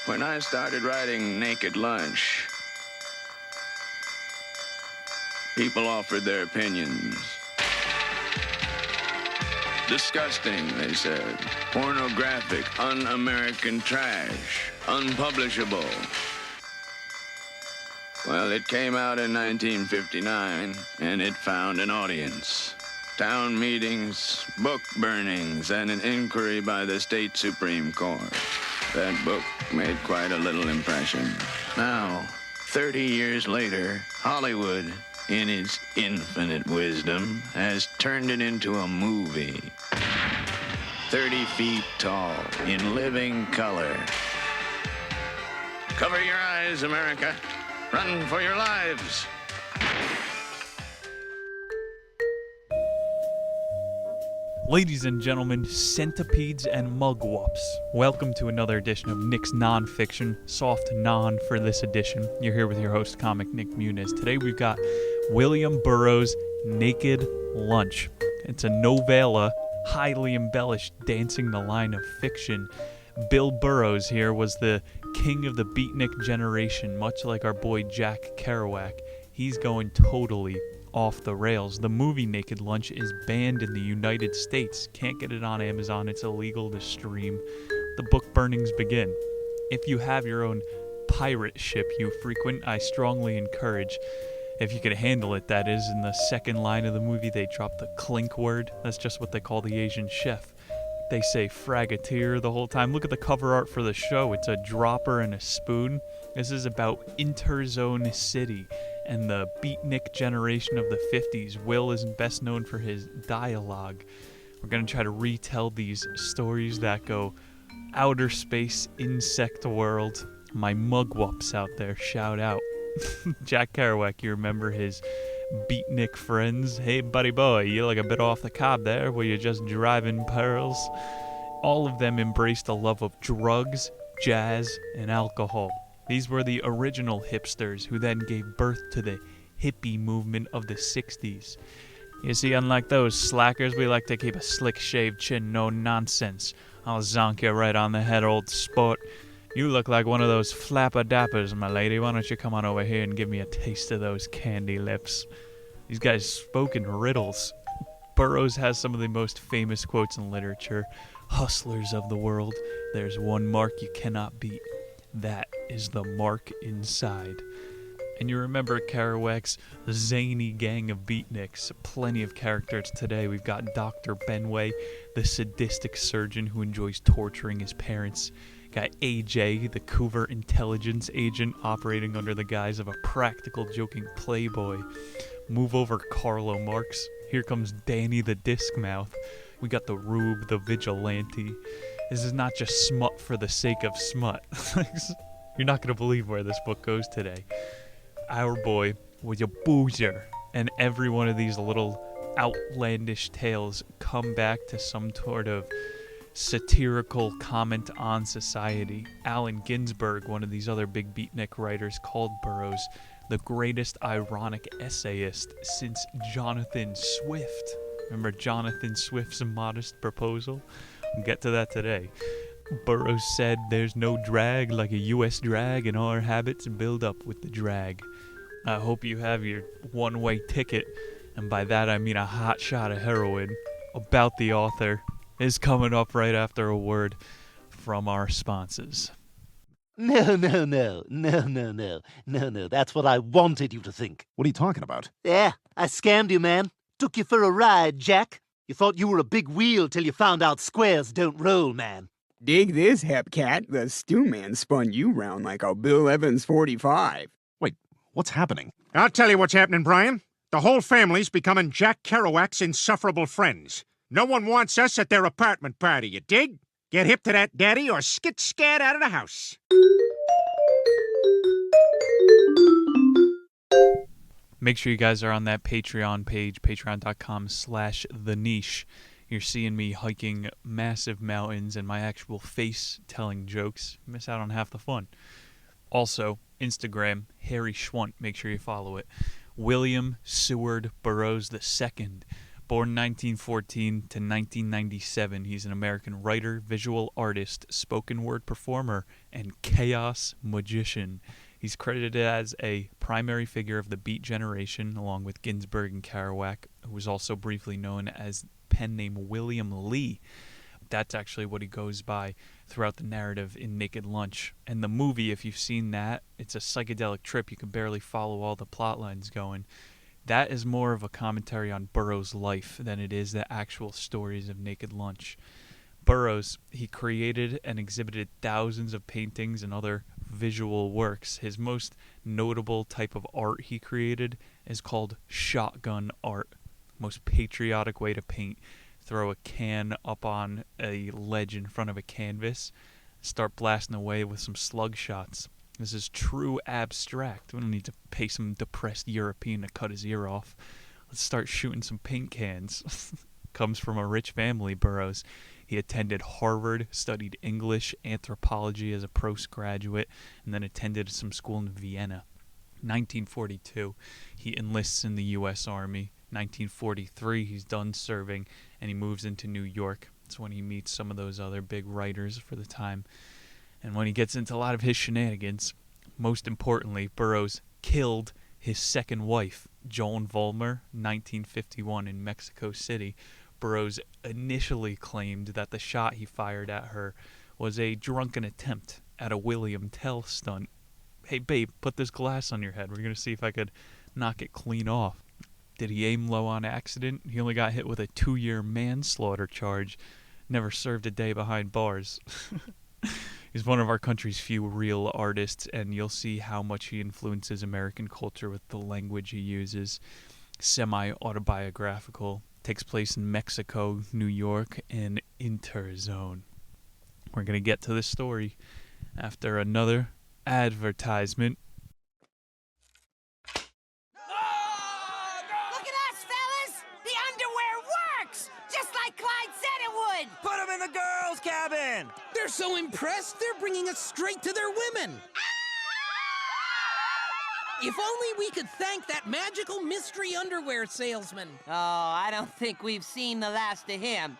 When I started writing Naked Lunch, people offered their opinions. Disgusting, they said. Pornographic, un-American trash. Unpublishable. Well, it came out in 1959, and it found an audience. Town meetings, book burnings, and an inquiry by the state Supreme Court. That book made quite a little impression. Now, 30 years later, Hollywood, in its infinite wisdom, has turned it into a movie. 30 feet tall, in living color. Cover your eyes, America. Run for your lives. Ladies and gentlemen, centipedes and mugwumps, welcome to another edition of Nick's Nonfiction, soft non for this edition. You're here with your host, comic Nick Muniz. Today we've got William Burroughs' Naked Lunch. It's a novella, highly embellished, dancing the line of fiction. Bill Burroughs here was the king of the beatnik generation, much like our boy Jack Kerouac. He's going totally off the rails. The movie Naked Lunch is banned in the United States. Can't get it on Amazon. It's illegal to stream. The book burnings begin. If you have your own pirate ship you frequent, I strongly encourage, if you could handle it, that is, in the second line of the movie they drop the clink word. That's just what they call the Asian chef. They say fragateer the whole time. Look at the cover art for the show. It's a dropper and a spoon. This is about Interzone City and the beatnik generation of the 50s. Will is best known for his dialogue. We're going to try to retell these stories that go outer space, insect world. My mugwumps out there, shout out. Jack Kerouac, you remember his beatnik friends? Hey, buddy boy, you look a bit off the cob there. Were you just driving pearls? All of them embraced a love of drugs, jazz, and alcohol. These were the original hipsters who then gave birth to the hippie movement of the 60s. You see, unlike those slackers, we like to keep a slick-shaved chin, no nonsense. I'll zonk you right on the head, old sport. You look like one of those flapper-dappers, my lady. Why don't you come on over here and give me a taste of those candy lips? These guys spoke in riddles. Burroughs has some of the most famous quotes in literature. Hustlers of the world, there's one mark you cannot beat. That is the mark inside. And you remember Kerouac's zany gang of beatniks. Plenty of characters today. We've got Dr. Benway, the sadistic surgeon who enjoys torturing his parents. Got AJ, the covert intelligence agent operating under the guise of a practical joking playboy. Move over, Carlo Marx. Here comes Danny the Disc Mouth. We got the Rube, the vigilante. This is not just smut for the sake of smut. You're not going to believe where this book goes today. Our boy was a boozer. And every one of these little outlandish tales come back to some sort of satirical comment on society. Allen Ginsberg, one of these other big beatnik writers, called Burroughs the greatest ironic essayist since Jonathan Swift. Remember Jonathan Swift's Modest Proposal? We'll get to that today. Burroughs said, "There's no drag like a U.S. drag, and our habits build up with the drag." I hope you have your one-way ticket, and by that I mean a hot shot of heroin. About the author is coming up right after a word from our sponsors. No. That's what I wanted you to think. What are you talking about? Yeah, I scammed you, man. Took you for a ride, Jack. You thought you were a big wheel till you found out squares don't roll, man. Dig this, Hepcat. The stew man spun you round like a Bill Evans 45. Wait, what's happening? I'll tell you what's happening, Brian. The whole family's becoming Jack Kerouac's insufferable friends. No one wants us at their apartment party, you dig? Get hip to that, Daddy, or skit-scat out of the house. Make sure you guys are on that Patreon page, patreon.com/theniche. You're seeing me hiking massive mountains and my actual face telling jokes. Miss out on half the fun. Also, Instagram, Harry Schwunt. Make sure you follow it. William Seward Burroughs II. Born 1914 to 1997, he's an American writer, visual artist, spoken word performer, and chaos magician. He's credited as a primary figure of the Beat generation, along with Ginsberg and Kerouac, who was also briefly known as pen name William Lee. That's actually what he goes by throughout the narrative in Naked Lunch. And the movie, if you've seen that, it's a psychedelic trip. You can barely follow all the plot lines going. That is more of a commentary on Burroughs' life than it is the actual stories of Naked Lunch. Burroughs, he created and exhibited thousands of paintings and other visual works. His most notable type of art he created is called shotgun art. Most patriotic way to paint. Throw a can up on a ledge in front of a canvas, start blasting away with some slug shots. This is true abstract. We don't need to pay some depressed European to cut his ear off. Let's start shooting some paint cans. Comes from a rich family, Burroughs. He attended Harvard, studied English, anthropology as a postgraduate, and then attended some school in Vienna. 1942, he enlists in the U.S. Army. 1943, he's done serving, and he moves into New York. That's when he meets some of those other big writers for the time. And when he gets into a lot of his shenanigans, most importantly, Burroughs killed his second wife, Joan Vollmer, 1951 in Mexico City. Burroughs initially claimed that the shot he fired at her was a drunken attempt at a William Tell stunt. Hey, babe, put this glass on your head. We're going to see if I could knock it clean off. Did he aim low on accident? He only got hit with a 2-year manslaughter charge. Never served a day behind bars. He's one of our country's few real artists, and you'll see how much he influences American culture with the language he uses. Semi-autobiographical. Takes place in Mexico, New York, and Interzone. We're going to get to this story after another advertisement. Look at us, fellas! The underwear works! Just like Clyde said it would! Put them in the girls' cabin! They're so impressed, they're bringing us straight to their women. If only we could thank that magical mystery underwear salesman. Oh, I don't think we've seen the last of him.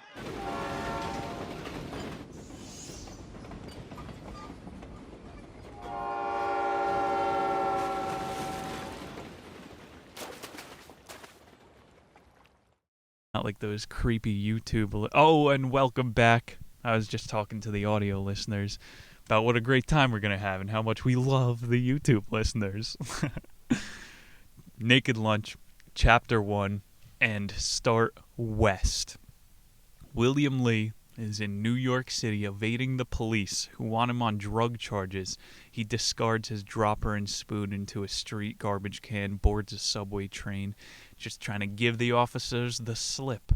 Not like those creepy YouTube... Oh, and welcome back. I was just talking to the audio listeners about what a great time we're going to have and how much we love the YouTube listeners. Naked Lunch, Chapter 1, and Start West. William Lee is in New York City evading the police who want him on drug charges. He discards his dropper and spoon into a street garbage can, boards a subway train, just trying to give the officers the slip.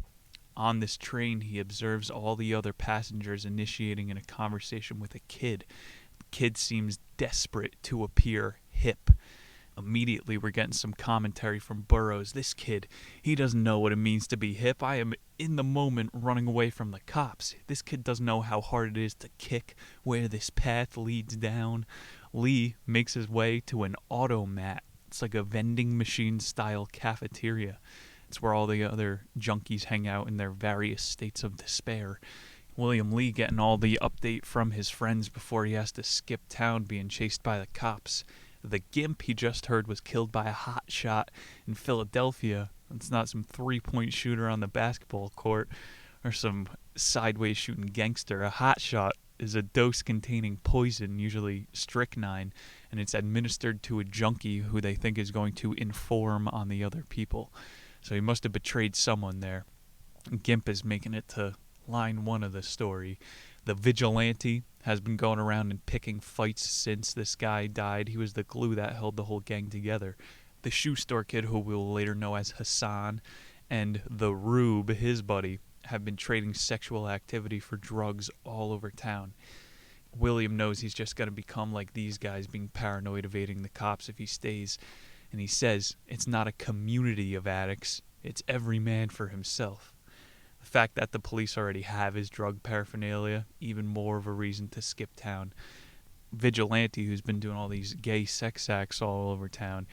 On this train, he observes all the other passengers initiating in a conversation with a kid. The kid seems desperate to appear hip. Immediately, we're getting some commentary from Burroughs. This kid, he doesn't know what it means to be hip. I am in the moment running away from the cops. This kid doesn't know how hard it is to kick, where this path leads down. Lee makes his way to an automat. It's like a vending machine-style cafeteria. It's where all the other junkies hang out in their various states of despair. William Lee getting all the update from his friends before he has to skip town being chased by the cops. The gimp he just heard was killed by a hot shot in Philadelphia. It's not some three-point shooter on the basketball court or some sideways shooting gangster. A hot shot is a dose containing poison, usually strychnine, and it's administered to a junkie who they think is going to inform on the other people. So he must have betrayed someone there. Gimp is making it to line 1 of the story. The vigilante has been going around and picking fights since this guy died. He was the glue that held the whole gang together. The shoe store kid, who we'll later know as Hassan, and the Rube, his buddy, have been trading sexual activity for drugs all over town. William knows he's just going to become like these guys, being paranoid, evading the cops if he stays. And he says it's not a community of addicts, it's every man for himself. The fact that the police already have his drug paraphernalia, even more of a reason to skip town. Vigilante, who's been doing all these gay sex acts all over town,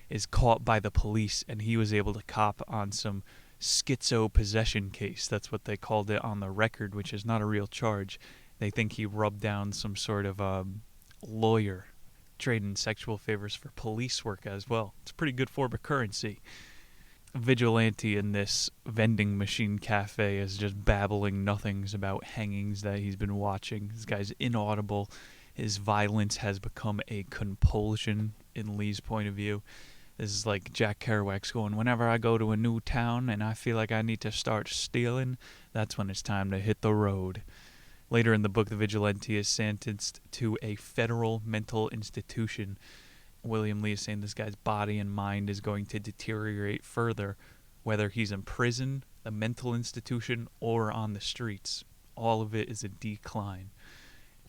is caught by the police, and he was able to cop on some schizo-possession case. That's what they called it on the record, which is not a real charge. They think he rubbed down some sort of lawyer trading sexual favors for police work as well. It's a pretty good form of currency. Vigilante in this vending machine cafe is just babbling nothings about hangings that he's been watching. This guy's inaudible. His violence has become a compulsion in Lee's point of view. This is like Jack Kerouac's going, whenever I go to a new town and I feel like I need to start stealing, that's when it's time to hit the road. Later in the book, the vigilante is sentenced to a federal mental institution. William Lee is saying this guy's body and mind is going to deteriorate further, whether he's in prison, a mental institution, or on the streets. All of it is a decline.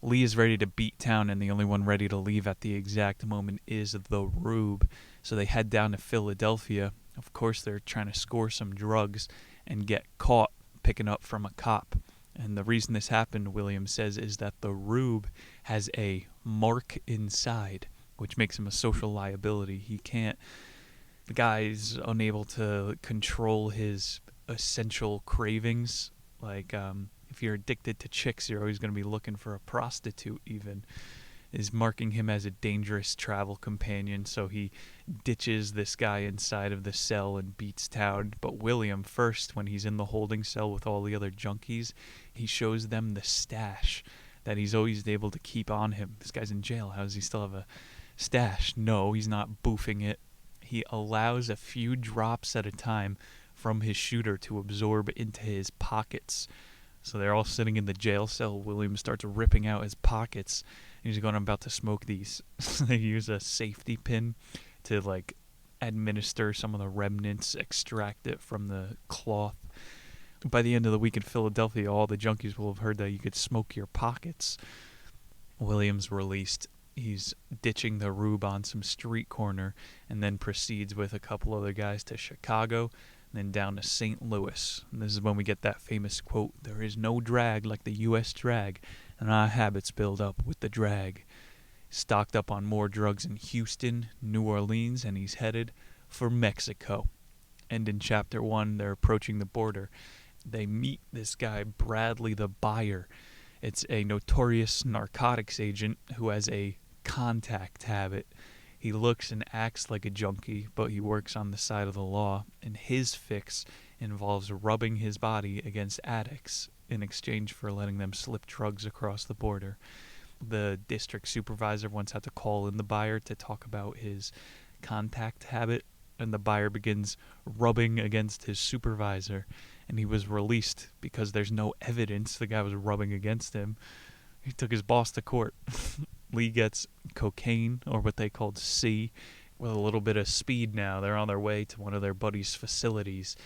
Lee is ready to beat town, and the only one ready to leave at the exact moment is the Rube. So they head down to Philadelphia. Of course, they're trying to score some drugs and get caught picking up from a cop. And the reason this happened, William says, is that the Rube has a mark inside, which makes him a social liability. The guy's unable to control his essential cravings. Like, if you're addicted to chicks, you're always going to be looking for a prostitute even. Is marking him as a dangerous travel companion, so he ditches this guy inside of the cell and beats town. But William, first, when he's in the holding cell with all the other junkies, he shows them the stash that he's always able to keep on him. This guy's in jail. How does he still have a stash? No, he's not boofing it. He allows a few drops at a time from his shooter to absorb into his pockets. So they're all sitting in the jail cell. William starts ripping out his pockets. He's going, I'm about to smoke these. They use a safety pin to, like, administer some of the remnants, extract it from the cloth. By the end of the week in Philadelphia, all the junkies will have heard that you could smoke your pockets. William's released. He's ditching the Rube on some street corner and then proceeds with a couple other guys to Chicago and then down to St. Louis. And this is when we get that famous quote, "There is no drag like the U.S. drag, and our habits build up with the drag." Stocked up on more drugs in Houston, New Orleans, and he's headed for Mexico. And in Chapter 1, they're approaching the border. They meet this guy, Bradley the Buyer. It's a notorious narcotics agent who has a contact habit. He looks and acts like a junkie, but he works on the side of the law, and his fix involves rubbing his body against addicts in exchange for letting them slip drugs across the border. The district supervisor once had to call in the Buyer to talk about his contact habit, and the Buyer begins rubbing against his supervisor, and he was released because there's no evidence the guy was rubbing against him. He took his boss to court. Lee gets cocaine, or what they called C, with a little bit of speed now. They're on their way to one of their buddies' facilities.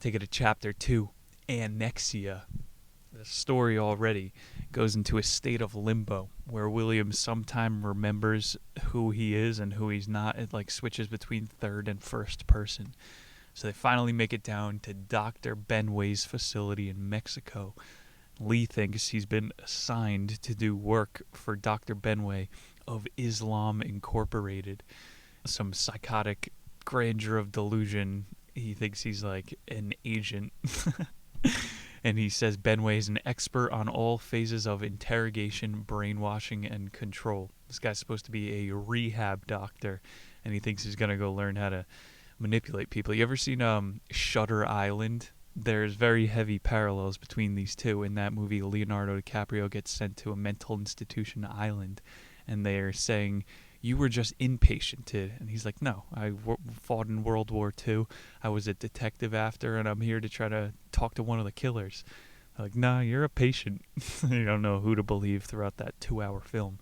Take it to Chapter 2, Annexia. The story already goes into a state of limbo, where William sometimes remembers who he is and who he's not. It like switches between third and first person. So they finally make it down to Dr. Benway's facility in Mexico. Lee thinks he's been assigned to do work for Dr. Benway of Islam Incorporated. Some psychotic grandeur of delusion. He thinks he's like an agent. And he says Benway is an expert on all phases of interrogation, brainwashing, and control. This guy's supposed to be a rehab doctor, and he thinks he's going to go learn how to manipulate people. You ever seen Shutter Island? There's very heavy parallels between these two. In that movie, Leonardo DiCaprio gets sent to a mental institution island, and they're saying, you were just inpatiented. And he's like, no, I fought in World War II. I was a detective after, and I'm here to try to talk to one of the killers. They're like, nah, you're a patient. You don't know who to believe throughout that 2-hour film.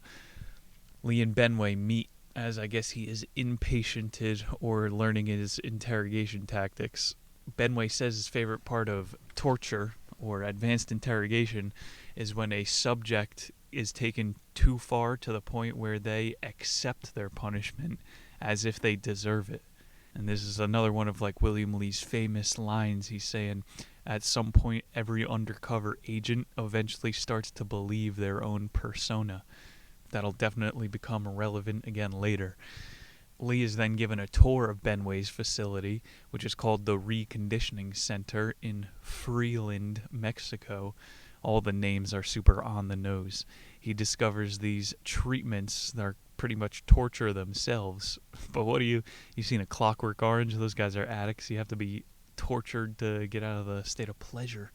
Lee and Benway meet as I guess he is inpatiented or learning his interrogation tactics. Benway says his favorite part of torture or advanced interrogation is when a subject is taken too far to the point where they accept their punishment as if they deserve it. And this is another one of like William Lee's famous lines. He's saying at some point every undercover agent eventually starts to believe their own persona. That'll definitely become relevant again later. Lee is then given a tour of Benway's facility, which is called the Reconditioning Center in Freeland, Mexico. All the names are super on the nose. He discovers these treatments that are pretty much torture themselves. But what do you've seen A Clockwork Orange? Those guys are addicts. You have to be tortured to get out of the state of pleasure.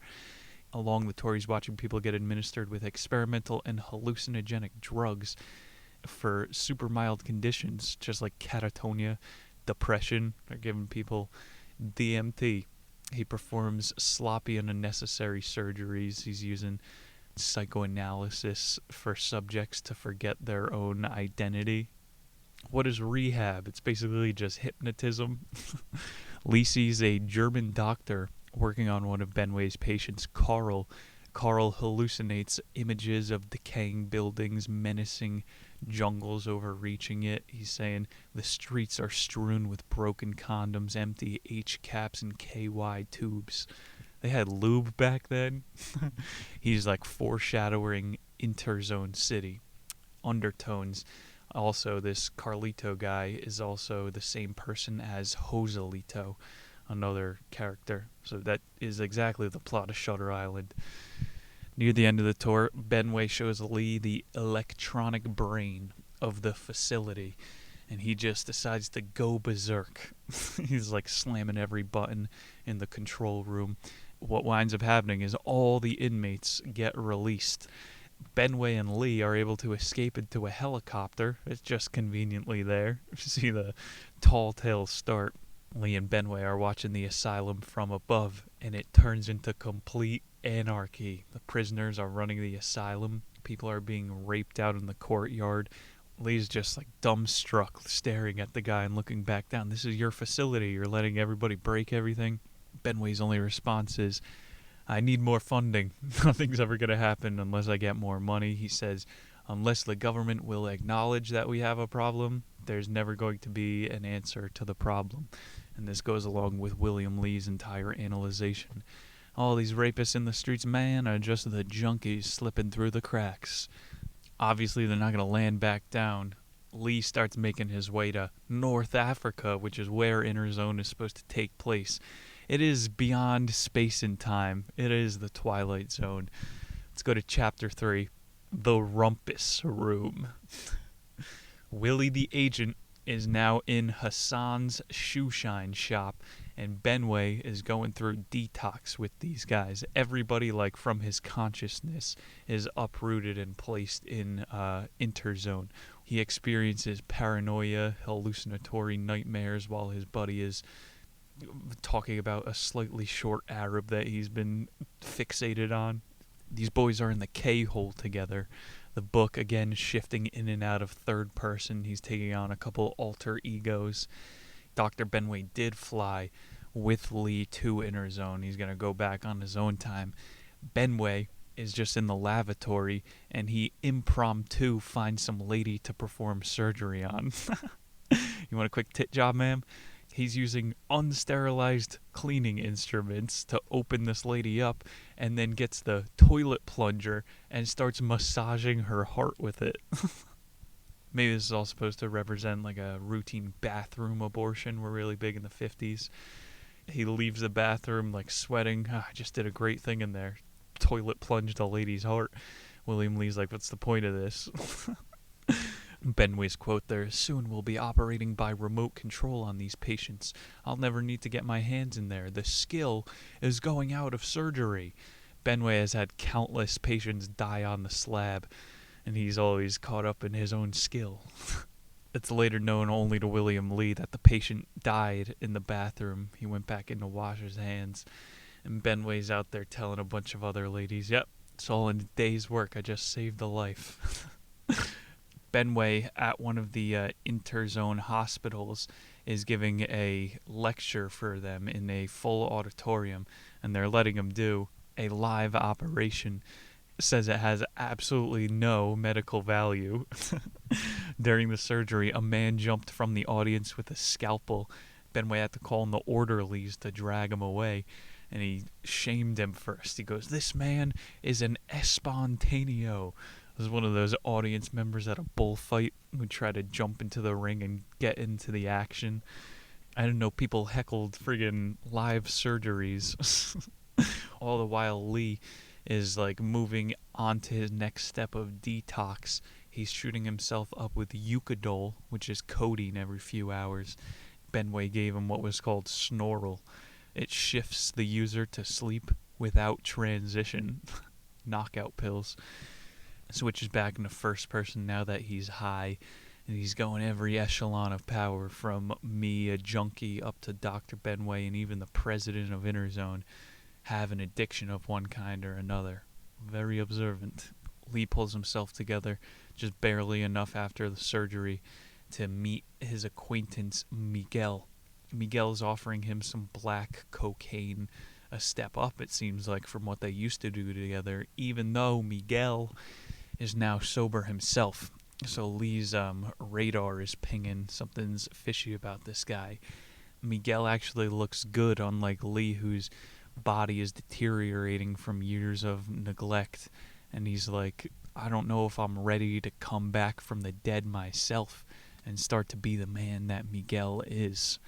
Along the tour, he's watching people get administered with experimental and hallucinogenic drugs for super mild conditions, just like catatonia, depression. They're giving people DMT. He performs sloppy and unnecessary surgeries. He's using psychoanalysis for subjects to forget their own identity. What is rehab? It's basically just hypnotism. Lee sees a German doctor working on one of Benway's patients, Carl. Carl hallucinates images of decaying buildings, menacing jungles overreaching it. He's saying the streets are strewn with broken condoms, empty H caps, and KY tubes. They had lube back then. He's like foreshadowing Interzone City. Undertones. Also, this Carlito guy is also the same person as Joselito, another character. So that is exactly the plot of Shutter Island. Near the end of the tour, Benway shows Lee the electronic brain of the facility, and he just decides to go berserk. He's like slamming every button in the control room. What winds up happening is all the inmates get released. Benway and Lee are able to escape into a helicopter. It's just conveniently there. You see the tall tales start. Lee and Benway are watching the asylum from above, and it turns into complete anarchy. The prisoners are running the asylum. People are being raped out in the courtyard. Lee's just like dumbstruck, staring at the guy and looking back down. This is your facility. You're letting everybody break everything. Benway's only response is, I need more funding. Nothing's ever going to happen unless I get more money. He says, unless the government will acknowledge that we have a problem, there's never going to be an answer to the problem. And this goes along with William Lee's entire analyzation. All these rapists in the streets, man, are just the junkies slipping through the cracks. Obviously, they're not going to land back down. Lee starts making his way to North Africa, which is where Interzone is supposed to take place. It is beyond space and time. It is the Twilight Zone. Let's go to Chapter 3, The Rumpus Room. Willie the agent is now in Hassan's shoeshine shop, and Benway is going through detox with these guys. Everybody, like, from his consciousness is uprooted and placed in Interzone. He experiences paranoia, hallucinatory nightmares while his buddy is talking about a slightly short Arab that he's been fixated on. These boys are in the K-hole together. The book, again, shifting in and out of third person. He's taking on a couple alter egos. Dr. Benway did fly with Lee to Interzone. He's going to go back on his own time. Benway is just in the lavatory, and he impromptu finds some lady to perform surgery on. You want a quick tit job, ma'am? He's using unsterilized cleaning instruments to open this lady up, and then gets the toilet plunger and starts massaging her heart with it. Maybe this is all supposed to represent like a routine bathroom abortion. We're really big in the 50s. He leaves the bathroom like sweating. I just did a great thing in there. Toilet plunged a lady's heart. William Lee's like, what's the point of this? Benway's quote there, soon we'll be operating by remote control on these patients. I'll never need to get my hands in there. The skill is going out of surgery. Benway has had countless patients die on the slab, and he's always caught up in his own skill. It's later known only to William Lee that the patient died in the bathroom. He went back in to wash his hands, and Benway's out there telling a bunch of other ladies, yep, it's all in a day's work. I just saved a life. Benway, at one of the Interzone hospitals, is giving a lecture for them in a full auditorium, and they're letting him do a live operation. Says it has absolutely no medical value. During the surgery, a man jumped from the audience with a scalpel. Benway had to call in the orderlies to drag him away, and he shamed him first. He goes, this man is an espontaneo, was one of those audience members at a bullfight who tried to jump into the ring and get into the action. I didn't know people heckled friggin' live surgeries. All the while Lee is like moving on to his next step of detox. He's shooting himself up with Eucadol, which is codeine every few hours. Benway gave him what was called Snorl. It shifts the user to sleep without transition. Knockout pills. Switches back into first person now that he's high. And he's going every echelon of power, from me, a junkie, up to Dr. Benway and even the president of Interzone have an addiction of one kind or another. Very observant. Lee pulls himself together just barely enough after the surgery to meet his acquaintance Miguel. Miguel's offering him some black cocaine, a step up it seems like from what they used to do together, even though Miguel is now sober himself. So Lee's radar is pinging. Something's fishy about this guy. Miguel actually looks good, unlike Lee, whose body is deteriorating from years of neglect. And he's like, I don't know if I'm ready to come back from the dead myself and start to be the man that Miguel is.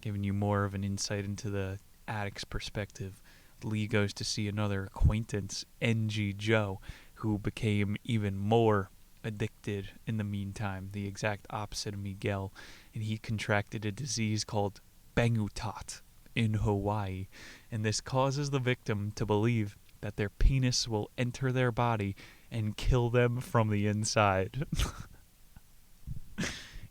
Giving you more of an insight into the addict's perspective. Lee goes to see another acquaintance, NG Joe, who became even more addicted in the meantime, the exact opposite of Miguel, and he contracted a disease called Bangutat in Hawaii, and this causes the victim to believe that their penis will enter their body and kill them from the inside.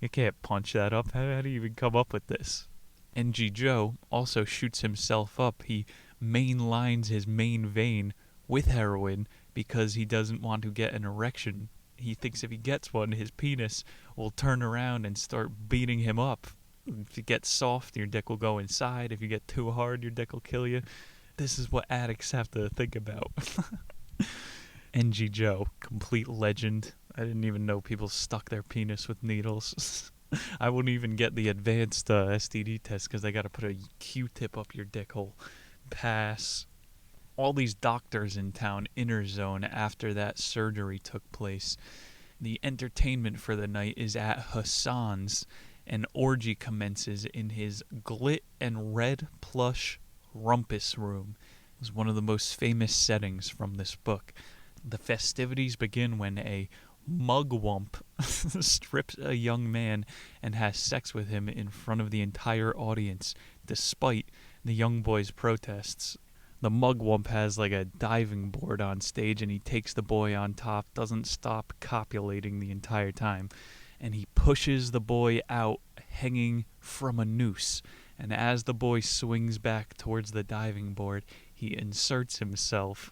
You can't punch that up. How do you even come up with this? NG Joe also shoots himself up. He mainlines his main vein with heroin because he doesn't want to get an erection. He thinks if he gets one, his penis will turn around and start beating him up. If you get soft, your dick will go inside. If you get too hard, your dick will kill you. This is what addicts have to think about. NG Joe, complete legend. I didn't even know people stuck their penis with needles. I wouldn't even get the advanced STD test because they got to put a Q-tip up your dick hole. Pass. All these doctors in town, Interzone, after that surgery took place. The entertainment for the night is at Hassan's. An orgy commences in his glit and red plush Rumpus Room. It was one of the most famous settings from this book. The festivities begin when a mugwump strips a young man and has sex with him in front of the entire audience, despite the young boy's protests. The mugwump has like a diving board on stage, and he takes the boy on top, doesn't stop copulating the entire time, and he pushes the boy out hanging from a noose. And as the boy swings back towards the diving board, he inserts himself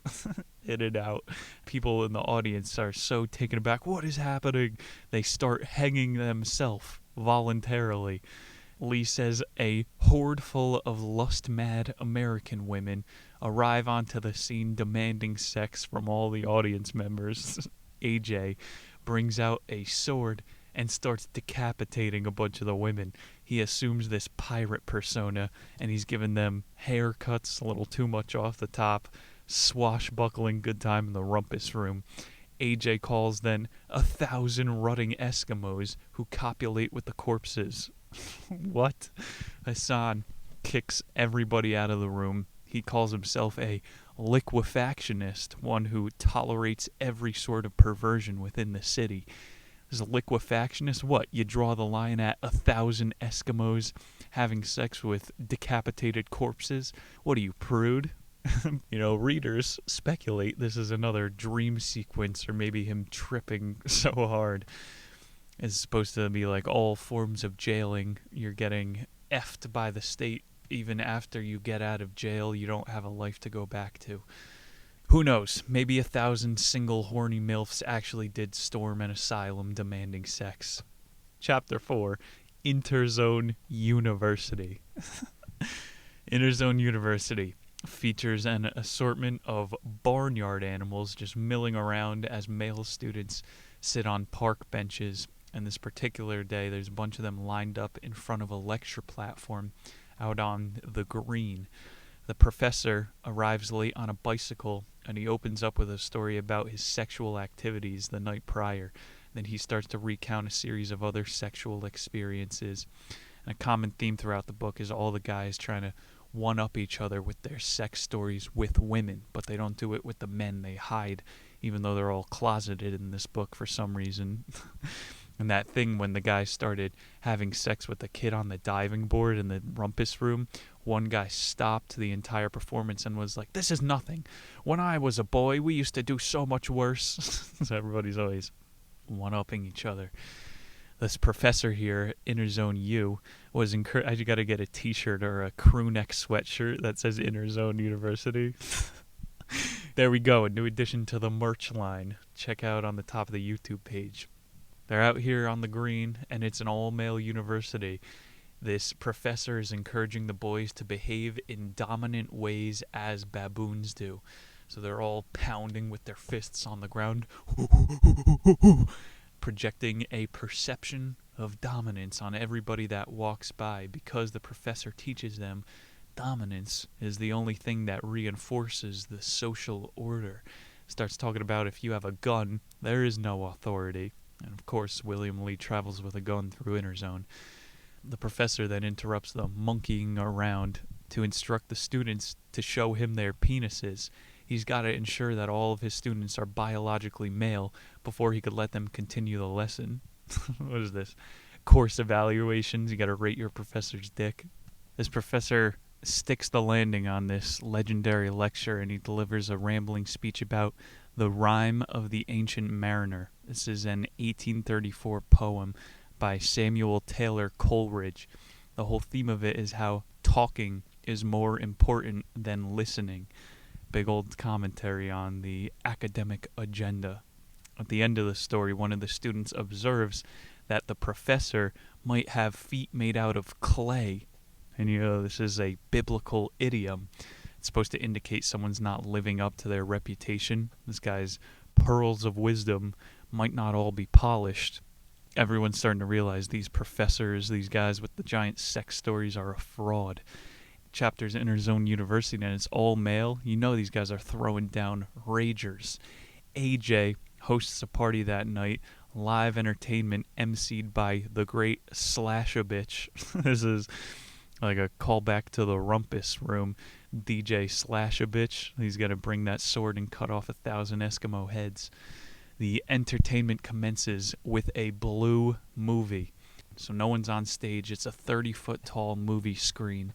in and out. People in the audience are so taken aback. What is happening? They start hanging themselves voluntarily. Lee says a horde full of lust-mad American women arrive onto the scene demanding sex from all the audience members. AJ brings out a sword and starts decapitating a bunch of the women. He assumes this pirate persona, and he's giving them haircuts a little too much off the top, swashbuckling good time in the Rumpus Room. AJ calls then 1,000 rutting Eskimos who copulate with the corpses. What? Hassan kicks everybody out of the room. He calls himself a liquefactionist, one who tolerates every sort of perversion within the city. As a liquefactionist, what? You draw the line at 1,000 Eskimos having sex with decapitated corpses? What are you, prude? Readers speculate this is another dream sequence, or maybe him tripping so hard. It's supposed to be like all forms of jailing. You're getting effed by the state. Even after you get out of jail, you don't have a life to go back to. Who knows? Maybe 1,000 single horny MILFs actually did storm an asylum demanding sex. Chapter 4, Interzone University. Interzone University features an assortment of barnyard animals just milling around as male students sit on park benches. And this particular day, there's a bunch of them lined up in front of a lecture platform out on the green. The professor arrives late on a bicycle, and he opens up with a story about his sexual activities the night prior. Then he starts to recount a series of other sexual experiences. And a common theme throughout the book is all the guys trying to one-up each other with their sex stories with women, but they don't do it with the men. They hide, even though they're all closeted in this book for some reason. And that thing when the guy started having sex with the kid on the diving board in the Rumpus Room, one guy stopped the entire performance and was like, "This is nothing. When I was a boy, we used to do so much worse." So everybody's always one-upping each other. This professor here, Interzone U, was encouraged. I got to get a t-shirt or a crew neck sweatshirt that says Interzone University. There we go, a new addition to the merch line. Check out on the top of the YouTube page. They're out here on the green, and it's an all-male university. This professor is encouraging the boys to behave in dominant ways as baboons do. So they're all pounding with their fists on the ground, projecting a perception of dominance on everybody that walks by, because the professor teaches them dominance is the only thing that reinforces the social order. Starts talking about if you have a gun, there is no authority. And of course, William Lee travels with a gun through Interzone. The professor then interrupts the monkeying around to instruct the students to show him their penises. He's got to ensure that all of his students are biologically male before he could let them continue the lesson. What is this? Course evaluations. You got to rate your professor's dick. This professor sticks the landing on this legendary lecture, and he delivers a rambling speech about the Rime of the Ancient Mariner. This is an 1834 poem by Samuel Taylor Coleridge. The whole theme of it is how talking is more important than listening. Big old commentary on the academic agenda. At the end of the story, one of the students observes that the professor might have feet made out of clay. And this is a biblical idiom. It's supposed to indicate someone's not living up to their reputation. This guy's pearls of wisdom might not all be polished. Everyone's starting to realize these professors, these guys with the giant sex stories, are a fraud. Chapter's Interzone University, and it's all male. You know these guys are throwing down ragers. AJ hosts a party that night. Live entertainment emceed by the great Slash-a-Bitch. This is like a callback to the Rumpus Room. DJ Slash-a-Bitch. He's going to bring that sword and cut off 1,000 Eskimo heads. The entertainment commences with a blue movie. So no one's on stage. It's a 30-foot tall movie screen.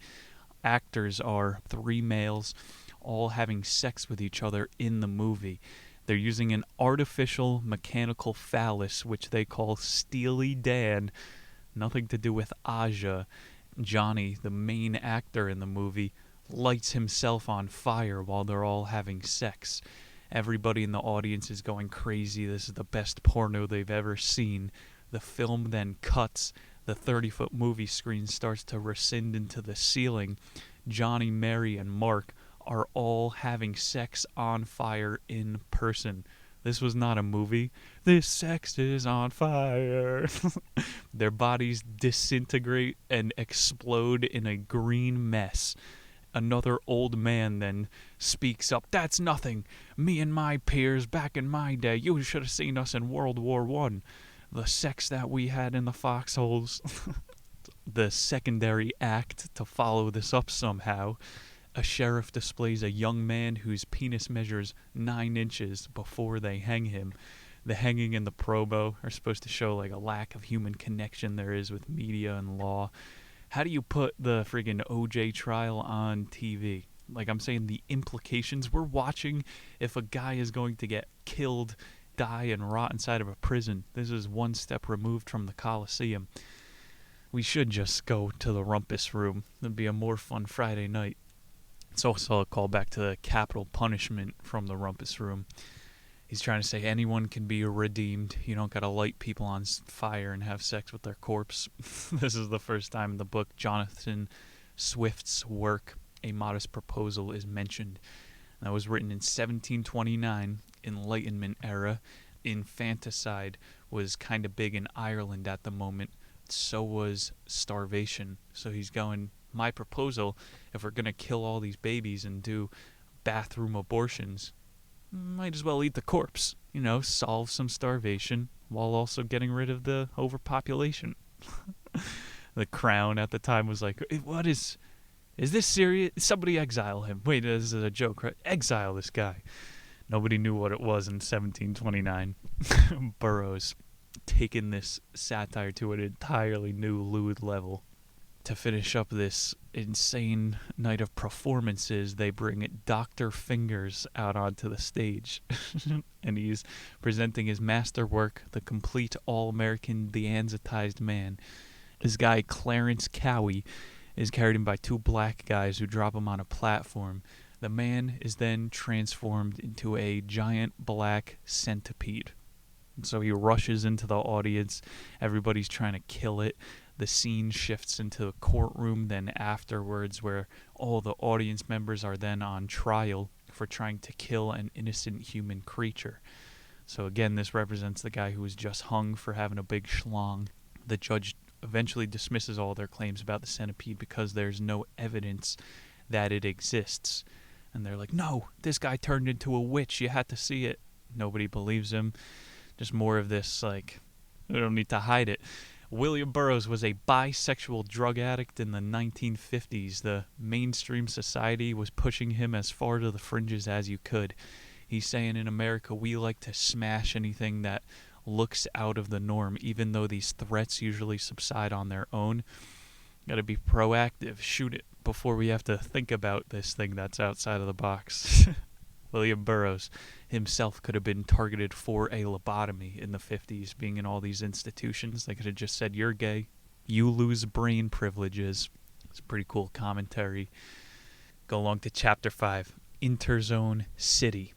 Actors are 3 males, all having sex with each other in the movie. They're using an artificial mechanical phallus, which they call Steely Dan. Nothing to do with Aja. Johnny, the main actor in the movie, lights himself on fire while they're all having sex. Everybody in the audience is going crazy. This is the best porno they've ever seen. The film then cuts. The 30-foot movie screen starts to rescind into the ceiling. Johnny, Mary, and Mark are all having sex on fire in person. This was not a movie. This sex is on fire. Their bodies disintegrate and explode in a green mess. Another old man then speaks up. "That's nothing. Me and my peers back in my day, you should have seen us in World War I. The sex that we had in the foxholes." The secondary act to follow this up somehow. A sheriff displays a young man whose penis measures 9 inches before they hang him. The hanging and the promo are supposed to show like a lack of human connection there is with media and law. How do you put the friggin' OJ trial on TV? Like I'm saying, the implications. We're watching if a guy is going to get killed, die, and rot inside of a prison. This is one step removed from the Coliseum. We should just go to the Rumpus Room. It'd be a more fun Friday night. It's also a callback to the capital punishment from the Rumpus Room. He's trying to say anyone can be redeemed. You don't got to light people on fire and have sex with their corpse. This is the first time in the book Jonathan Swift's work, A Modest Proposal, is mentioned. That was written in 1729, Enlightenment era. Infanticide was kind of big in Ireland at the moment. So was starvation. So he's going my proposal, if we're going to kill all these babies and do bathroom abortions, might as well eat the corpse, solve some starvation while also getting rid of the overpopulation. The Crown at the time was like, what is this serious? Somebody exile him. Wait, this is a joke, right? Exile this guy. Nobody knew what it was in 1729. Burroughs taking this satire to an entirely new lewd level. To finish up this insane night of performances, they bring Dr. Fingers out onto the stage. And he's presenting his masterwork, The Complete All-American Deanzitized Man. This guy, Clarence Cowie, is carried in by two black guys who drop him on a platform. The man is then transformed into a giant black centipede. And so he rushes into the audience. Everybody's trying to kill it. The scene shifts into a courtroom then afterwards, where all the audience members are then on trial for trying to kill an innocent human creature. So again, this represents the guy who was just hung for having a big schlong. The judge eventually dismisses all their claims about the centipede because there's no evidence that it exists. And they're like, no, this guy turned into a witch. You had to see it. Nobody believes him. Just more of this, like, we don't need to hide it. William Burroughs was a bisexual drug addict in the 1950s. The mainstream society was pushing him as far to the fringes as you could. He's saying in America, we like to smash anything that looks out of the norm, even though these threats usually subside on their own. Got to be proactive. Shoot it before we have to think about this thing that's outside of the box. William Burroughs himself could have been targeted for a lobotomy in the 50s, being in all these institutions. They could have just said, you're gay, you lose brain privileges. It's a pretty cool commentary. Go along to Chapter 5, Interzone City.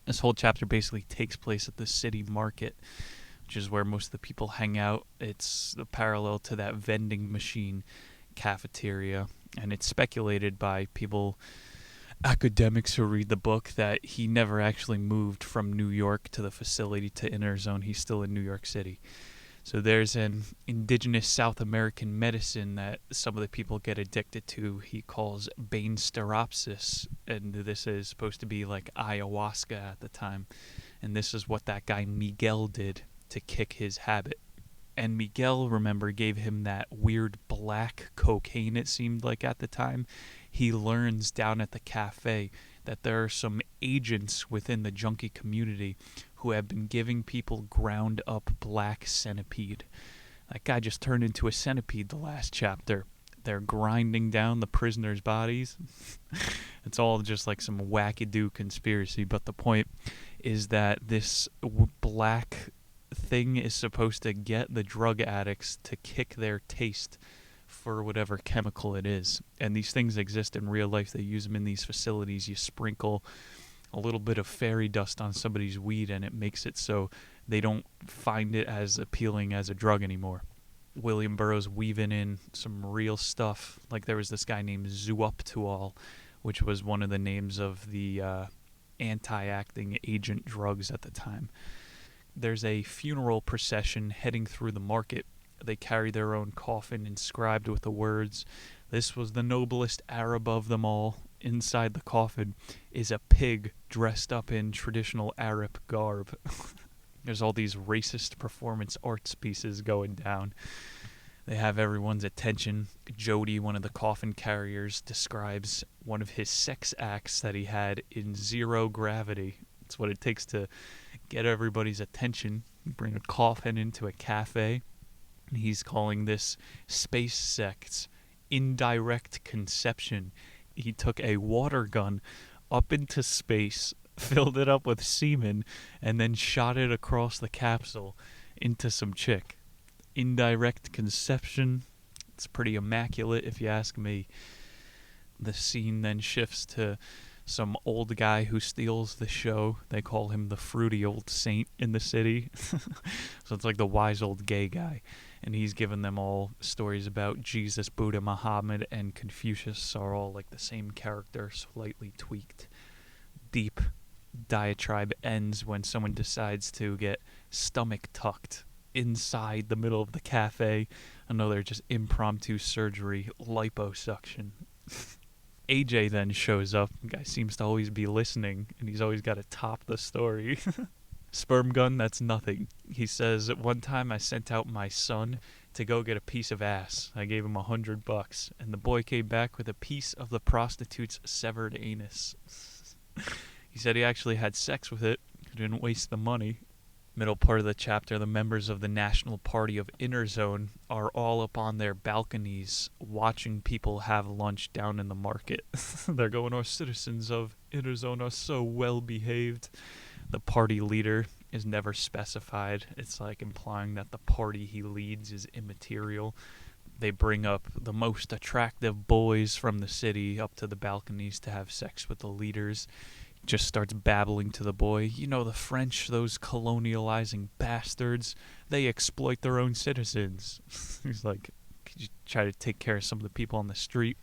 This whole chapter basically takes place at the city market, which is where most of the people hang out. It's the parallel to that vending machine cafeteria, and it's speculated by people, academics who read the book, that he never actually moved from New York to the facility to Interzone. He's still in New York City. So there's an indigenous South American medicine that some of the people get addicted to. He calls Bainsteropsis, and this is supposed to be like ayahuasca at the time. And this is what that guy Miguel did to kick his habit. And Miguel, remember, gave him that weird black cocaine, it seemed like at the time. He learns down at the cafe that there are some agents within the junkie community who have been giving people ground up black centipede. That guy just turned into a centipede the last chapter. They're grinding down the prisoners' bodies. It's all just like some wackadoo conspiracy, but the point is that this black thing is supposed to get the drug addicts to kick their taste for whatever chemical it is. And these things exist in real life. They use them in these facilities. You sprinkle a little bit of fairy dust on somebody's weed and it makes it so they don't find it as appealing as a drug anymore. William Burroughs weaving in some real stuff. Like there was this guy named Zooptuol, which was one of the names of the anti-acting agent drugs at the time. There's a funeral procession heading through the market. They carry their own coffin inscribed with the words, "This was the noblest Arab of them all." Inside the coffin is a pig dressed up in traditional Arab garb. There's all these racist performance arts pieces going down. They have everyone's attention. Jody, one of the coffin carriers, describes one of his sex acts that he had in zero gravity. It's what it takes to get everybody's attention. You bring a coffin into a cafe. He's calling this space sex indirect conception. He took a water gun up into space, filled it up with semen, and then shot it across the capsule into some chick. Indirect conception. It's pretty immaculate if you ask me. The scene then shifts to some old guy who steals the show. They call him the fruity old saint in the city. So it's like the wise old gay guy. And he's given them all stories about Jesus, Buddha, Muhammad, and Confucius are all like the same character, slightly tweaked. Deep diatribe ends when someone decides to get stomach tucked inside the middle of the cafe. Another just impromptu surgery, liposuction. AJ then shows up. The guy seems to always be listening, and he's always got to top the story. Sperm gun, that's nothing. He says, at one time I sent out my son to go get a piece of ass. I gave him $100, and the boy came back with a piece of the prostitute's severed anus. He said he actually had sex with it. He didn't waste the money. Middle part of the chapter, the members of the National Party of Interzone are all up on their balconies watching people have lunch down in the market. They're going, our citizens of Interzone are so well behaved. The party leader is never specified. It's like implying that the party he leads is immaterial. They bring up the most attractive boys from the city up to the balconies to have sex with the leaders. Just starts babbling to the boy. You know the French, those colonializing bastards, they exploit their own citizens. He's like, could you try to take care of some of the people on the street?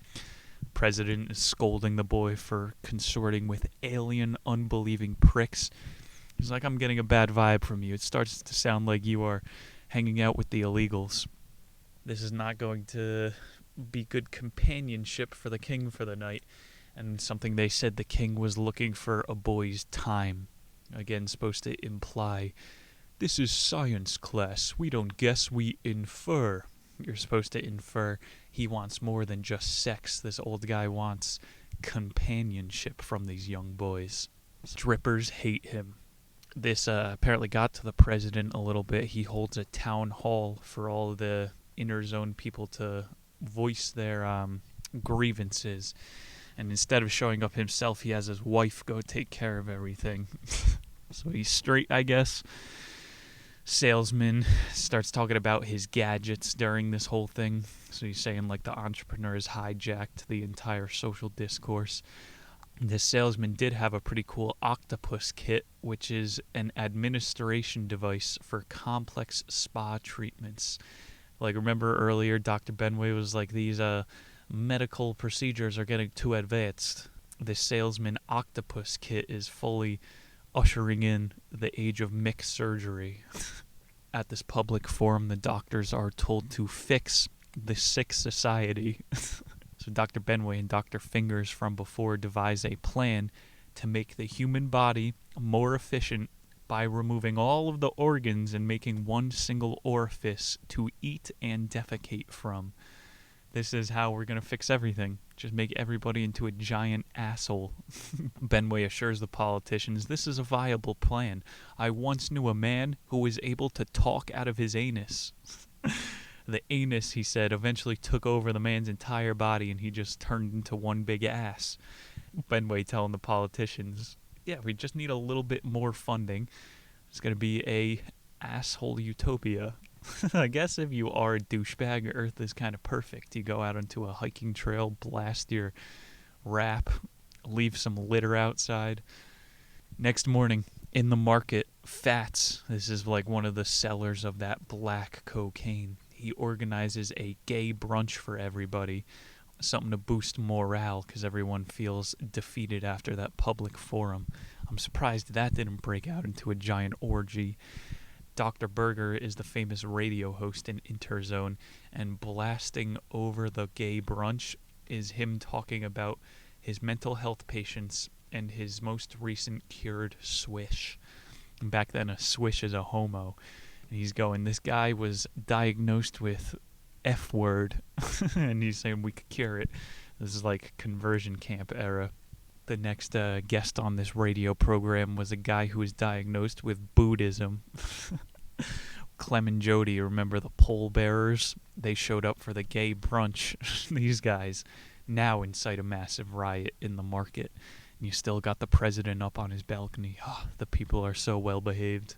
President is scolding the boy for consorting with alien, unbelieving pricks. He's like, I'm getting a bad vibe from you. It starts to sound like you are hanging out with the illegals. This is not going to be good companionship for the king for the night. And something they said, the king was looking for a boy's time. Again, supposed to imply, this is science class. We don't guess, we infer. You're supposed to infer he wants more than just sex. This old guy wants companionship from these young boys. Strippers hate him. This apparently got to the president a little bit. He holds a town hall for all of the Interzone people to voice their grievances. And instead of showing up himself, he has his wife go take care of everything. So he's straight, I guess. Salesman starts talking about his gadgets during this whole thing. So he's saying like the entrepreneur has hijacked the entire social discourse. This salesman did have a pretty cool octopus kit, which is an administration device for complex spa treatments. Like, remember earlier, Dr. Benway was like, these medical procedures are getting too advanced. This salesman octopus kit is fully ushering in the age of mixed surgery. At this public forum, the doctors are told to fix the sick society. So Dr. Benway and Dr. Fingers from before devise a plan to make the human body more efficient by removing all of the organs and making one single orifice to eat and defecate from. This is how we're going to fix everything. Just make everybody into a giant asshole. Benway assures the politicians, this is a viable plan. I once knew a man who was able to talk out of his anus. The anus, he said, eventually took over the man's entire body and he just turned into one big ass. Benway telling the politicians, yeah, we just need a little bit more funding. It's going to be a asshole utopia. I guess if you are a douchebag, Earth is kind of perfect. You go out onto a hiking trail, blast your rap, leave some litter outside. Next morning, in the market, Fats, this is like one of the sellers of that black cocaine. He organizes a gay brunch for everybody, something to boost morale because everyone feels defeated after that public forum. I'm surprised that didn't break out into a giant orgy. Dr. Berger is the famous radio host in Interzone, and blasting over the gay brunch is him talking about his mental health patients and his most recent cured swish. And back then, a swish is a homo. And he's going, this guy was diagnosed with F word, and he's saying we could cure it. This is like conversion camp era. The next guest on this radio program was a guy who was diagnosed with Buddhism. Clem and Jody, remember the pole bearers? They showed up for the gay brunch. These guys now incite a massive riot in the market. And you still got the president up on his balcony. Oh, the people are so well behaved.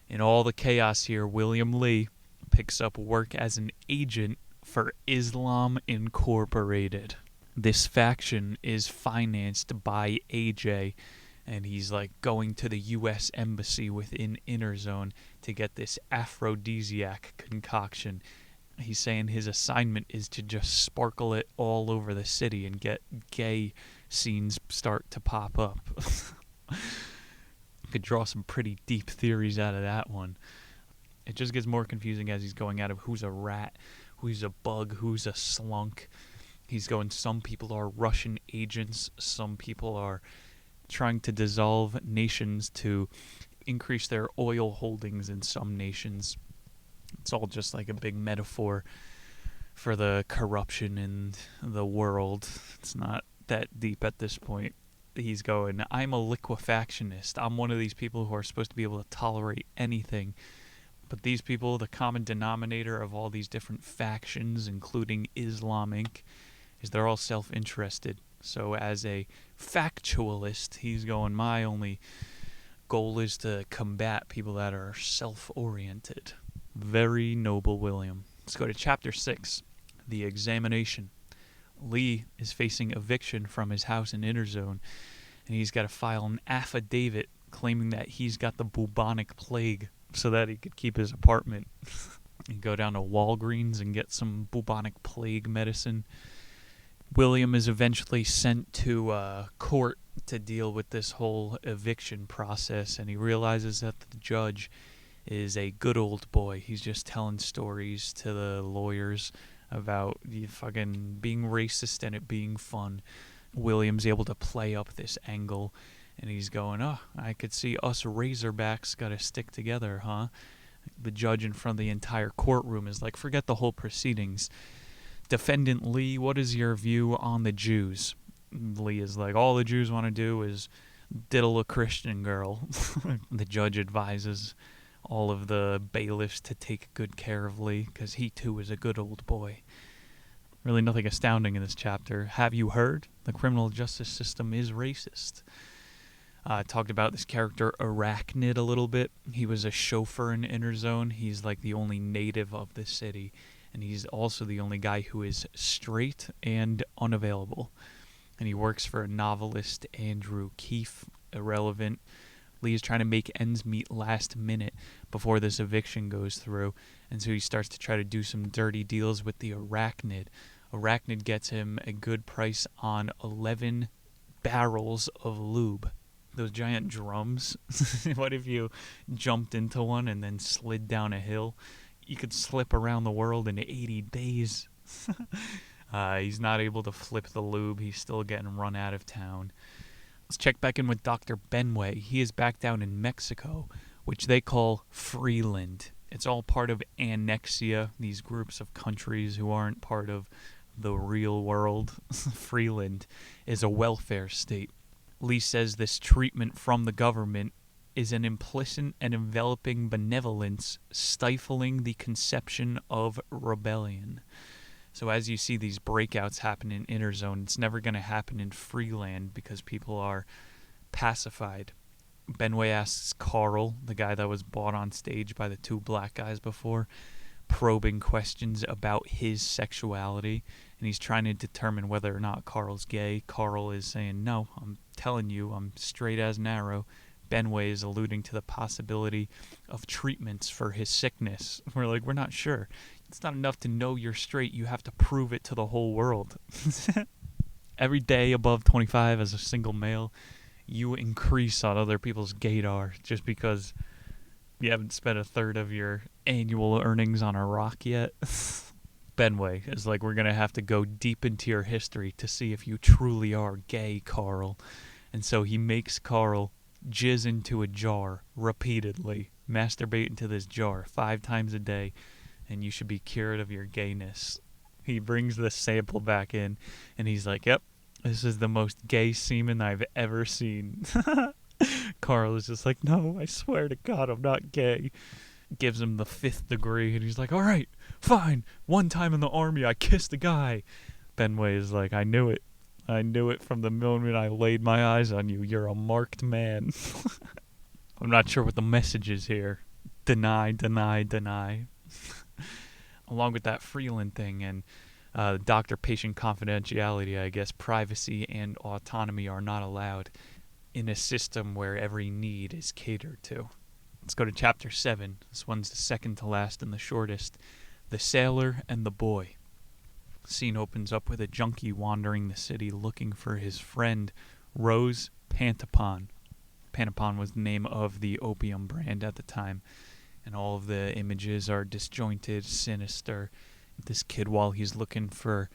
In all the chaos here, William Lee picks up work as an agent for Islam Incorporated. This faction is financed by AJ, and he's like going to the U.S. Embassy within Interzone to get this aphrodisiac concoction. He's saying his assignment is to just sparkle it all over the city and get gay scenes start to pop up. Could draw some pretty deep theories out of that one. It just gets more confusing as he's going out of who's a rat, who's a bug, who's a slunk. He's going, some people are Russian agents, some people are trying to dissolve nations to increase their oil holdings in some nations. It's all just like a big metaphor for the corruption in the world. It's not that deep at this point. He's going, I'm a liquefactionist. I'm one of these people who are supposed to be able to tolerate anything. But these people, the common denominator of all these different factions, including Islam Inc., is they're all self-interested. So as a factualist, he's going, my only goal is to combat people that are self-oriented. Very noble, William. Let's go to Chapter 6, The Examination. Lee is facing eviction from his house in Interzone, and he's got to file an affidavit claiming that he's got the bubonic plague so that he could keep his apartment. And go down to Walgreens and get some bubonic plague medicine. William is eventually sent to court to deal with this whole eviction process, and he realizes that the judge is a good old boy. He's just telling stories to the lawyers about fucking being racist and it being fun. William's able to play up this angle, and he's going, oh, I could see us Razorbacks gotta stick together, huh? The judge in front of the entire courtroom is like, forget the whole proceedings. Defendant Lee, what is your view on the Jews? Lee is like, all the Jews want to do is diddle a Christian girl. The judge advises all of the bailiffs to take good care of Lee, because he too is a good old boy. Really nothing astounding in this chapter. Have you heard? The criminal justice system is racist. Talked about this character Arachnid a little bit. He was a chauffeur in Interzone. He's like the only native of the city. And he's also the only guy who is straight and unavailable. And he works for a novelist, Andrew Keefe, irrelevant. Lee is trying to make ends meet last minute before this eviction goes through. And so he starts to try to do some dirty deals with the Arachnid. Arachnid gets him a good price on 11 barrels of lube. Those giant drums. What if you jumped into one and then slid down a hill? You could slip around the world in 80 days. He's not able to flip the lube. He's still getting run out of town. Let's check back in with Dr. Benway. He is back down in Mexico, which they call Freeland. It's all part of Annexia, these groups of countries who aren't part of the real world. Freeland is a welfare state. Lee says this treatment from the government is an implicit and enveloping benevolence stifling the conception of rebellion. So as you see these breakouts happen in Interzone, it's never going to happen in Freeland because people are pacified. Benway asks Carl, the guy that was bought on stage by the two black guys before, probing questions about his sexuality, and he's trying to determine whether or not Carl's gay. Carl is saying, no, I'm telling you, I'm straight as an arrow. Benway is alluding to the possibility of treatments for his sickness. We're like, we're not sure. It's not enough to know you're straight. You have to prove it to the whole world. Every day above 25 as a single male, you increase on other people's gaydar just because you haven't spent a third of your annual earnings on a rock yet. Benway is like, we're going to have to go deep into your history to see if you truly are gay, Carl. And so he makes Carl jizz into a jar repeatedly, masturbate into this jar 5 times a day, and you should be cured of your gayness. He brings the sample back in, and he's like, yep, this is the most gay semen I've ever seen. Carl is just like, no, I swear to God, I'm not gay. Gives him the 5th degree, and he's like, all right, fine. One time in the army, I kissed a guy. Benway is like, I knew it. I knew it from the moment I laid my eyes on you. You're a marked man. I'm not sure what the message is here. Deny, deny, deny. Along with that Freeland thing and doctor-patient confidentiality, I guess privacy and autonomy are not allowed in a system where every need is catered to. Let's go to Chapter 7. This one's the second to last and the shortest. The Sailor and the Boy. Scene opens up with a junkie wandering the city looking for his friend, Rose Pantapon. Pantapon was the name of the opium brand at the time. and all of the images are disjointed, sinister. This kid, while he's looking for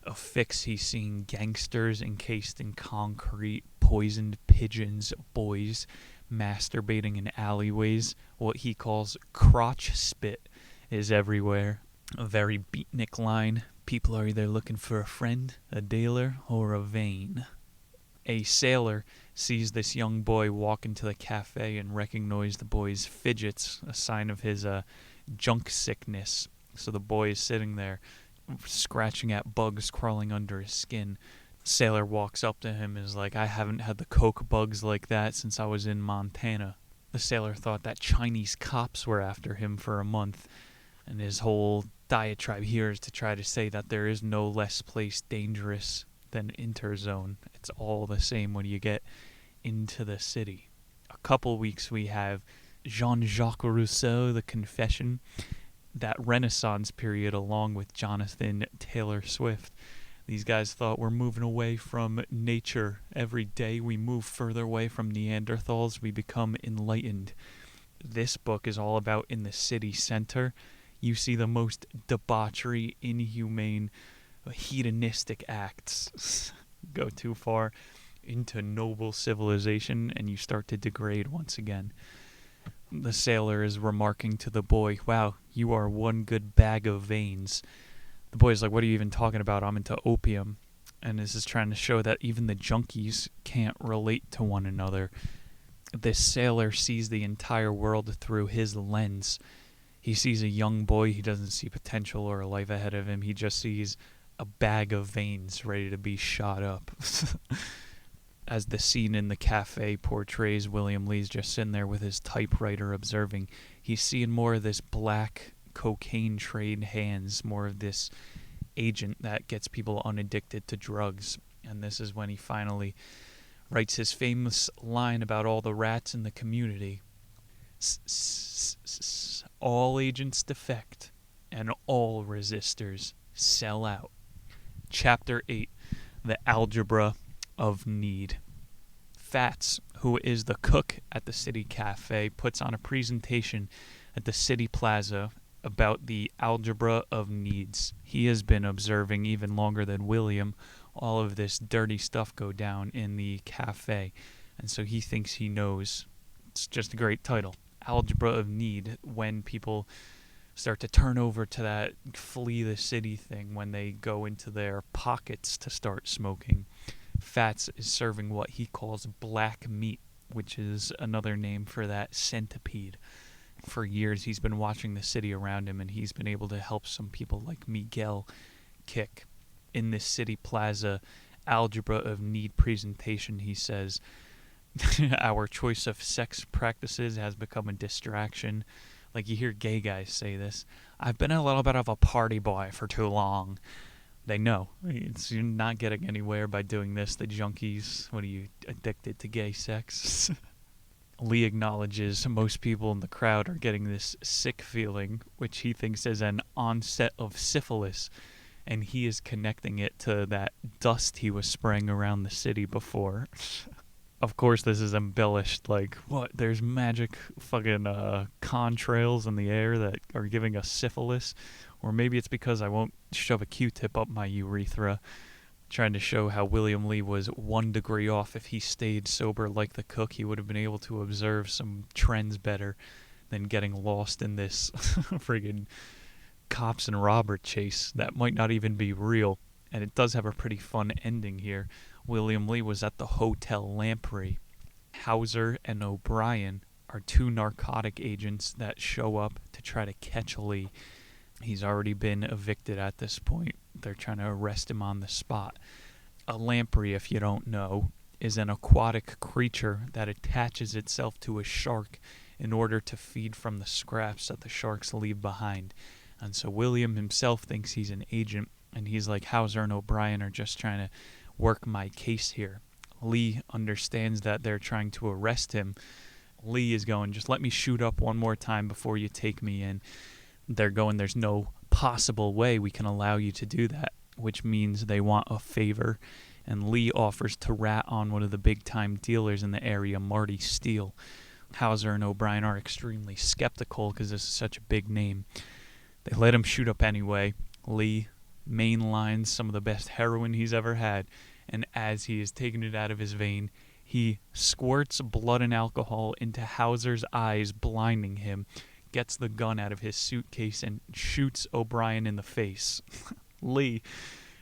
a fix, he's seeing gangsters encased in concrete, poisoned pigeons, boys masturbating in alleyways. What he calls crotch spit is everywhere. A very beatnik line. People are either looking for a friend, a dealer, or a vein. A sailor sees this young boy walk into the cafe and recognizes the boy's fidgets, a sign of his junk sickness. So the boy is sitting there scratching at bugs crawling under his skin. Sailor walks up to him and is like, I haven't had the coke bugs like that since I was in Montana. The sailor thought that Chinese cops were after him for a month, and his whole diatribe here is to try to say that there is no less place dangerous than Interzone. It's all the same when you get into the city. A couple weeks we have Jean-Jacques Rousseau, The Confession, that Renaissance period along with Jonathan Taylor Swift. These guys thought we're moving away from nature. Every day we move further away from Neanderthals, we become enlightened. This book is all about in the city center. You see the most debauchery, inhumane, hedonistic acts go too far into noble civilization, and you start to degrade once again. The sailor is remarking to the boy, wow, you are one good bag of veins. The boy's like, what are you even talking about? I'm into opium. And this is trying to show that even the junkies can't relate to one another. This sailor sees the entire world through his lens. He sees a young boy. He doesn't see potential or a life ahead of him. He just sees a bag of veins ready to be shot up. As the scene in the cafe portrays, William Lee's just sitting there with his typewriter observing. He's seeing more of this black cocaine trade hands, more of this agent that gets people unaddicted to drugs. And this is when he finally writes his famous line about all the rats in the community. All agents defect and all resistors sell out. Chapter 8, The Algebra of Need. Fats, who is the cook at the City Cafe, puts on a presentation at the City Plaza about the Algebra of Needs. He has been observing even longer than William all of this dirty stuff go down in the cafe, and so he thinks he knows. It's just a great title. Algebra of Need, when people start to turn over to that flee the city thing, when they go into their pockets to start smoking. Fats is serving what he calls black meat, which is another name for that centipede. For years he's been watching the city around him, and he's been able to help some people like Miguel kick. In this City Plaza Algebra of Need presentation, he says, our choice of sex practices has become a distraction. Like, you hear gay guys say this. I've been a little bit of a party boy for too long. They know. You're not getting anywhere by doing this. The junkies, what are you, addicted to gay sex? Lee acknowledges most people in the crowd are getting this sick feeling, which he thinks is an onset of syphilis, and he is connecting it to that dust he was spraying around the city before. Of course, this is embellished, like, what, there's magic fucking contrails in the air that are giving us syphilis? Or maybe it's because I won't shove a Q-tip up my urethra, trying to show how William Lee was 1 degree off. If he stayed sober like the cook, he would have been able to observe some trends better than getting lost in this friggin' cops and robber chase that might not even be real. And it does have a pretty fun ending here. William Lee was at the Hotel Lamprey. Hauser and O'Brien are 2 narcotic agents that show up to try to catch Lee. He's already been evicted at this point. They're trying to arrest him on the spot. A lamprey, if you don't know, is an aquatic creature that attaches itself to a shark in order to feed from the scraps that the sharks leave behind. And so William himself thinks he's an agent, and he's like, Hauser and O'Brien are just trying to work my case here. Lee understands that they're trying to arrest him. Lee is going, just let me shoot up one more time before you take me in. They're going, there's no possible way we can allow you to do that, which means they want a favor. And Lee offers to rat on one of the big-time dealers in the area, Marty Steele, Hauser and O'Brien are extremely skeptical because this is such a big name. They let him shoot up anyway. Lee mainlines some of the best heroin he's ever had, and as he is taking it out of his vein, he squirts blood and alcohol into Hauser's eyes, blinding him, gets the gun out of his suitcase, and shoots O'Brien in the face. Lee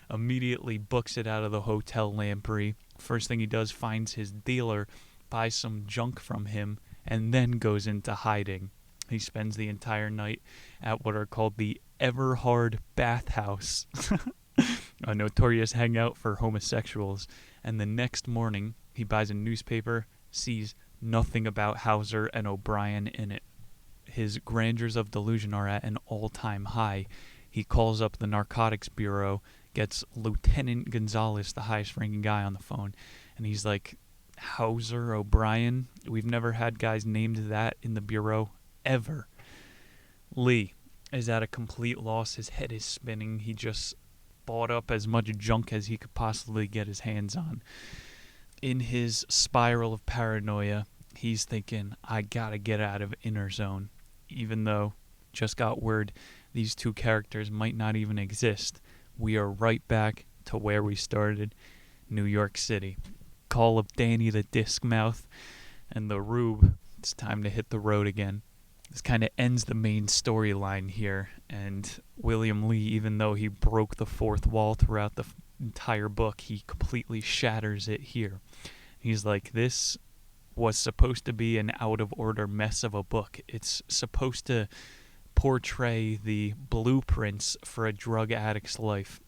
immediately books it out of the hotel lamprey. First thing he does, finds his dealer, buys some junk from him, and then goes into hiding. He spends the entire night at what are called the Everhard Bathhouse, a notorious hangout for homosexuals. And the next morning, he buys a newspaper, sees nothing about Hauser and O'Brien in it. His grandeurs of delusion are at an all-time high. He calls up the Narcotics Bureau, gets Lieutenant Gonzalez, the highest-ranking guy, on the phone, and he's like, Hauser, O'Brien? We've never had guys named that in the Bureau, ever. Lee is at a complete loss. His head is spinning. He just bought up as much junk as he could possibly get his hands on. In his spiral of paranoia, he's thinking, I gotta get out of Interzone, even though just got word these two characters might not even exist. We are right back to where we started, New York City. Call up Danny the Disc Mouth and the Rube. It's time to hit the road again. This kind of ends the main storyline here, and William Lee, even though he broke the fourth wall throughout the entire book, he completely shatters it here. He's like, this was supposed to be an out-of-order mess of a book. It's supposed to portray the blueprints for a drug addict's life.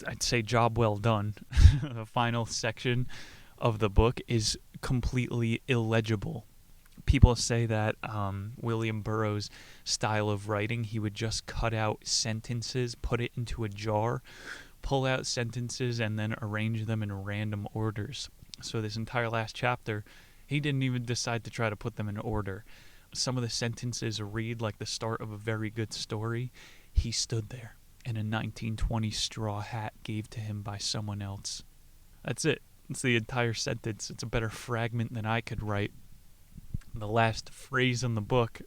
I'd say job well done. The final section of the book is completely illegible. People say that William Burroughs' style of writing, he would just cut out sentences, put it into a jar, pull out sentences, and then arrange them in random orders. So this entire last chapter, he didn't even decide to try to put them in order. Some of the sentences read like the start of a very good story. He stood there in a 1920 straw hat gave to him by someone else. That's it. It's the entire sentence. It's a better fragment than I could write. The last phrase in the book,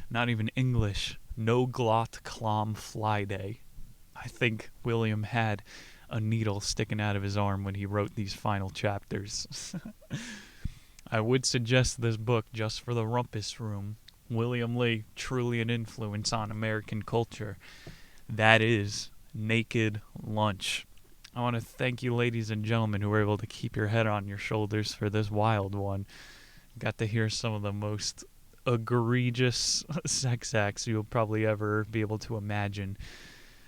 not even English, no glot clom fly day. I think William had a needle sticking out of his arm when he wrote these final chapters. I would suggest this book just for the Rumpus Room. William Lee, truly an influence on American culture. That is Naked Lunch. I want to thank you, ladies and gentlemen, who were able to keep your head on your shoulders for this wild one. Got to hear some of the most egregious sex acts you'll probably ever be able to imagine.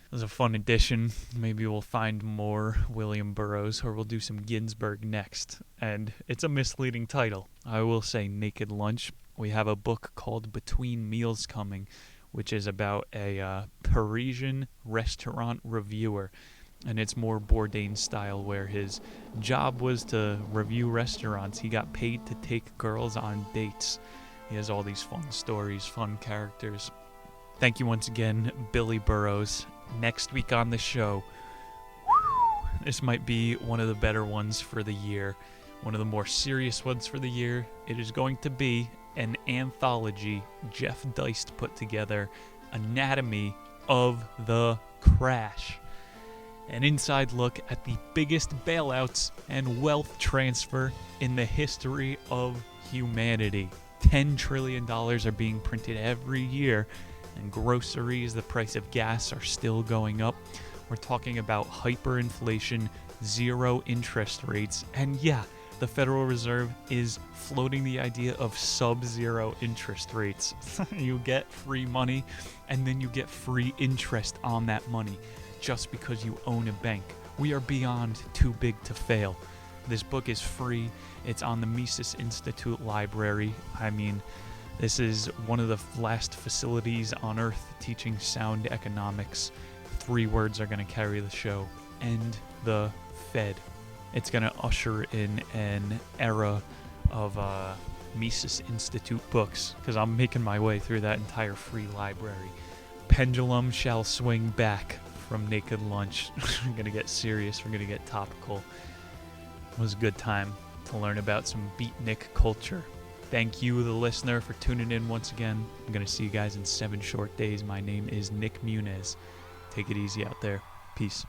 It was a fun edition. Maybe we'll find more William Burroughs, or we'll do some Ginsberg next. And it's a misleading title. I will say Naked Lunch. We have a book called Between Meals coming, which is about a Parisian restaurant reviewer. And it's more Bourdain style, where his job was to review restaurants. He got paid to take girls on dates. He has all these fun stories, fun characters. Thank you once again, Billy Burroughs. Next week on the show, this might be one of the better ones for the year, one of the more serious ones for the year. It is going to be an anthology Jeff Deist put together, Anatomy of the Crash. An inside look at the biggest bailouts and wealth transfer in the history of humanity. $10 trillion are being printed every year, and groceries, the price of gas, are still going up. We're talking about hyperinflation, zero interest rates, and yeah, the Federal Reserve is floating the idea of sub-zero interest rates. You get free money, and then you get free interest on that money, just because you own a bank. We are beyond too big to fail. This book is free. It's on the Mises Institute library. I mean, this is one of the last facilities on Earth teaching sound economics. 3 words are going to carry the show. End the Fed. It's going to usher in an era of Mises Institute books, because I'm making my way through that entire free library. Pendulum shall swing back from Naked Lunch. We're going to get serious. We're going to get topical. It was a good time to learn about some beatnik culture. Thank you, the listener, for tuning in once again. I'm going to see you guys in 7 short days. My name is Nick Muniz. Take it easy out there. Peace.